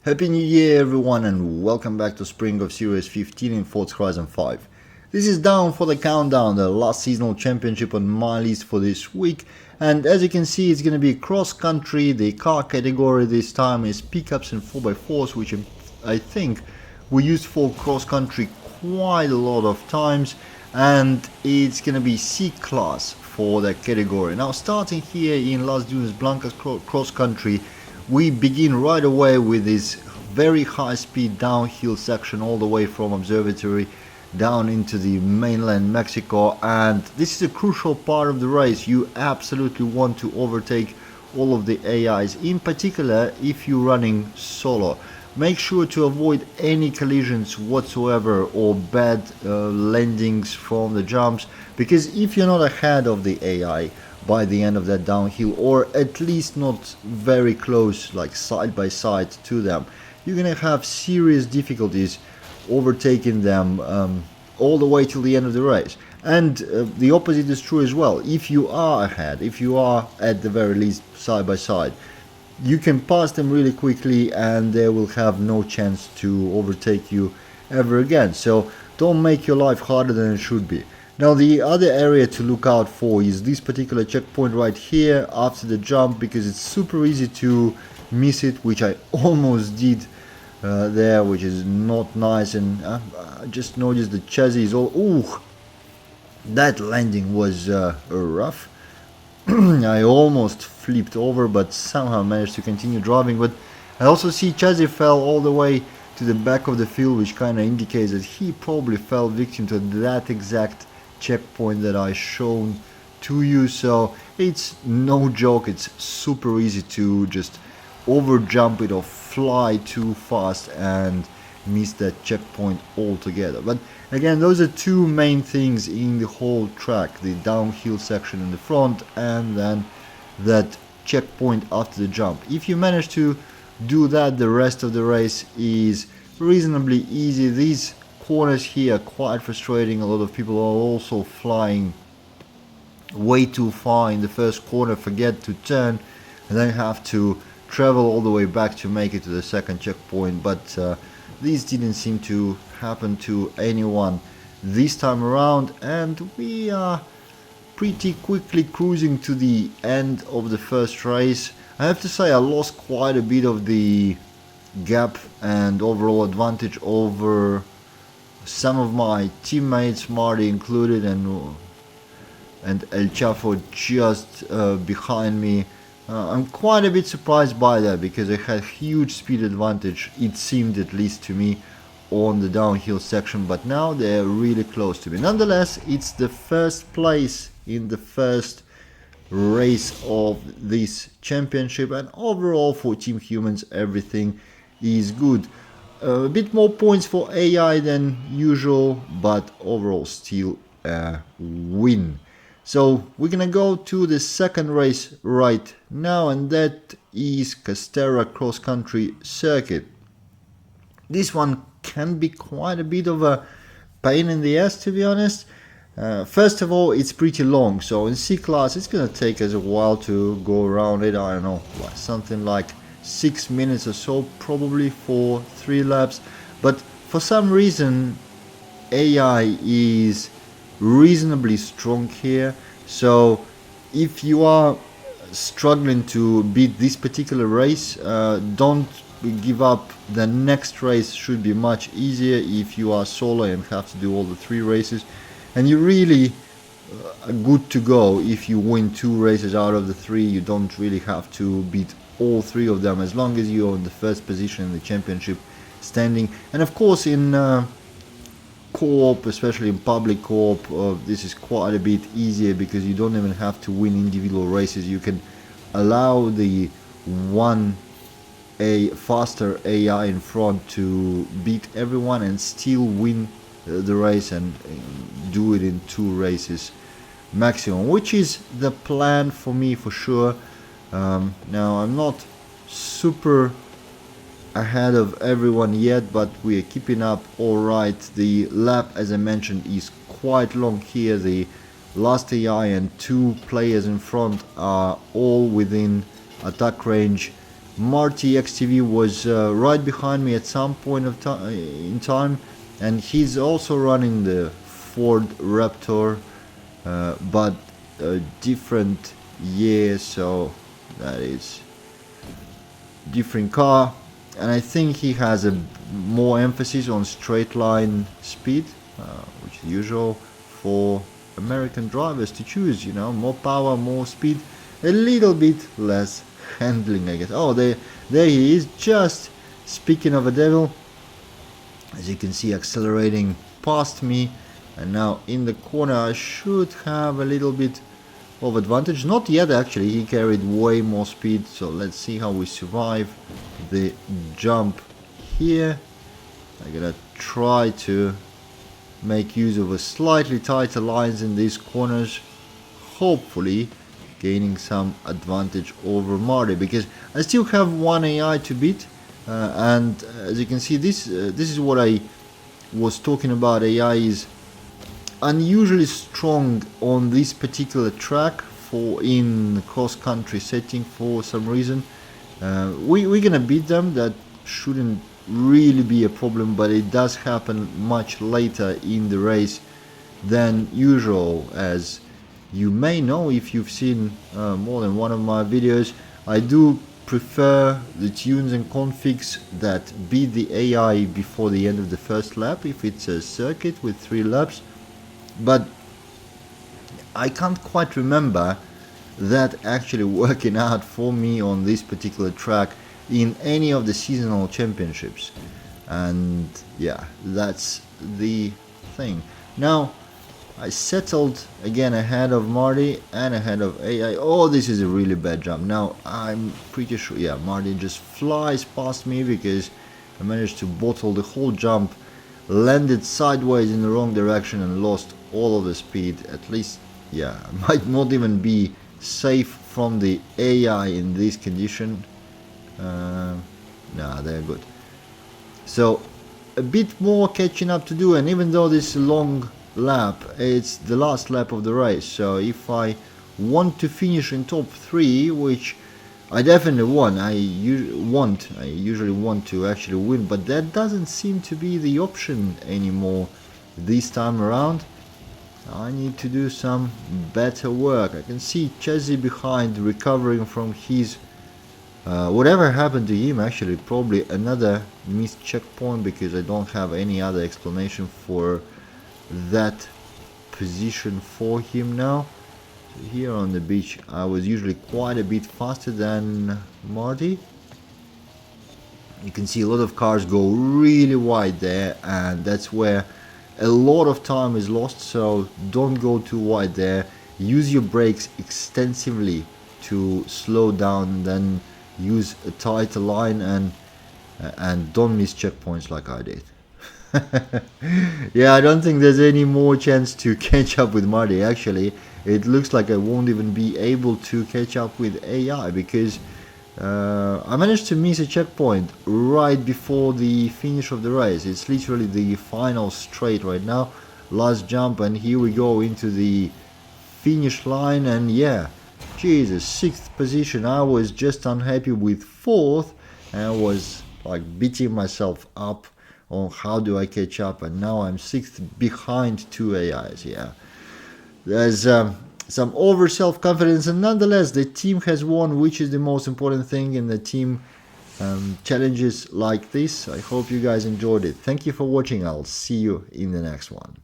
Happy New Year everyone and welcome back to Spring of Series 15 in Forza 5. This is down for the countdown, the last seasonal championship on my list for this week, and as you can see it's going to be cross country. The car category this time is pickups and 4x4s, which I think we used for cross country quite a lot of times, and it's going to be C class for that category. Now starting here in Las Dunas Blancas cross country, we begin right away with this very high speed downhill section all the way from Observatory down into the mainland Mexico, and this is a crucial part of the race. You absolutely want to overtake all of the AIs, in particular if you're running solo. Make sure to avoid any collisions whatsoever or bad landings from the jumps, because if you're not ahead of the AI by the end of that downhill, or at least not very close, like side by side to them, you're gonna have serious difficulties overtaking them all the way till the end of the race. And the opposite is true as well. If you are ahead, if you are at the very least side by side, you can pass them really quickly and they will have no chance to overtake you ever again. So don't make your life harder than it should be. Now the other area to look out for is this particular checkpoint right here after the jump, because it's super easy to miss it, which I almost did there, which is not nice. And I just noticed the chassis is all... Ooh, that landing was rough. I almost flipped over, but somehow managed to continue driving. But I also see chassis fell all the way to the back of the field, which kind of indicates that he probably fell victim to that exact checkpoint that I shown to you. So it's no joke, it's super easy to just over jump it or fly too fast and miss that checkpoint altogether. But again, those are two main things in the whole track: the downhill section in the front and then that checkpoint after the jump. If you manage to do that, the rest of the race is reasonably easy. These corners here are quite frustrating. A lot of people are also flying way too far in the first corner, forget to turn, and then have to travel all the way back to make it to the second checkpoint. But these didn't seem to happen to anyone this time around, and we are pretty quickly cruising to the end of the first race. I have to say I lost quite a bit of the gap and overall advantage over some of my teammates, Marty included, and El Chafo just behind me. I'm quite a bit surprised by that, because I had huge speed advantage, it seemed, at least to me, on the downhill section, but now they're really close to me. Nonetheless, it's the first place in the first race of this championship, and overall for Team Humans everything is good. A bit more points for AI than usual, but overall still a win. So we're gonna go to the second race right now, and that is Castera Cross Country Circuit. This one can be quite a bit of a pain in the ass, to be honest. First of all, it's pretty long, so in C class it's gonna take us a while to go around it. I don't know, something like 6 minutes or so, probably for 3 laps. But for some reason AI is reasonably strong here, so if you are struggling to beat this particular race, don't give up. The next race should be much easier if you are solo and have to do all the 3 races, and you're really good to go. If you win 2 races out of the 3, you don't really have to beat all 3 of them, as long as you're in the first position in the championship standing. And of course in co-op, especially in public co-op, this is quite a bit easier, because you don't even have to win individual races. You can allow the faster AI in front to beat everyone and still win the race, and do it in 2 races maximum, which is the plan for me for sure. Now I'm not super ahead of everyone yet, but we are keeping up alright. The lap, as I mentioned, is quite long here. The last AI and 2 players in front are all within attack range. Marty XTV was right behind me at some point of in time, and he's also running the Ford Raptor, but a different year, so that is different car, and I think he has a more emphasis on straight line speed, which is usual for American drivers to choose, you know, more power, more speed, a little bit less handling, I guess. Oh, there he is, just speaking of a devil, as you can see, accelerating past me, and now in the corner I should have a little bit of advantage. Not yet, actually. He carried way more speed, so let's see how we survive the jump here. I'm gonna try to make use of a slightly tighter lines in these corners, hopefully gaining some advantage over Marty, because I still have one AI to beat, and as you can see, this is what I was talking about. AI is unusually strong on this particular track for in cross-country setting for some reason. We're gonna beat them. That shouldn't really be a problem, but it does happen much later in the race than usual. As you may know if you've seen more than one of my videos, I do prefer the tunes and configs that beat the AI before the end of the first lap if it's a circuit with 3 laps. But I can't quite remember that actually working out for me on this particular track in any of the seasonal championships, and yeah, that's the thing. Now I settled again ahead of Marty and ahead of AI. Oh, this is a really bad jump. Now I'm pretty sure, yeah, Marty just flies past me because I managed to bottle the whole jump, landed sideways in the wrong direction and lost all of the speed. At least, yeah, I might not even be safe from the AI in this condition. Nah, they're good. So a bit more catching up to do, and even though this is a long lap, it's the last lap of the race, so if I want to finish in top 3, which I definitely want, I usually want to actually win, but that doesn't seem to be the option anymore this time around. I need to do some better work. I can see Chazzy behind recovering from his whatever happened to him. Actually, probably another missed checkpoint, because I don't have any other explanation for that position for him now. So here on the beach I was usually quite a bit faster than Marty. You can see a lot of cars go really wide there, and that's where a lot of time is lost, so don't go too wide there. Use your brakes extensively to slow down, then use a tighter line, and don't miss checkpoints like I did. Yeah, I don't think there's any more chance to catch up with Marty. Actually, it looks like I won't even be able to catch up with AI, because I managed to miss a checkpoint right before the finish of the race. It's literally the final straight right now, last jump, and here we go into the finish line. And yeah, Jesus, 6th position. I was just unhappy with 4th, and I was like beating myself up on how do I catch up, and now I'm 6th behind 2 AIs. Yeah, there's some over self-confidence, and nonetheless the team has won, which is the most important thing in the team challenges like this. I hope you guys enjoyed it. Thank you for watching. I'll see you in the next one.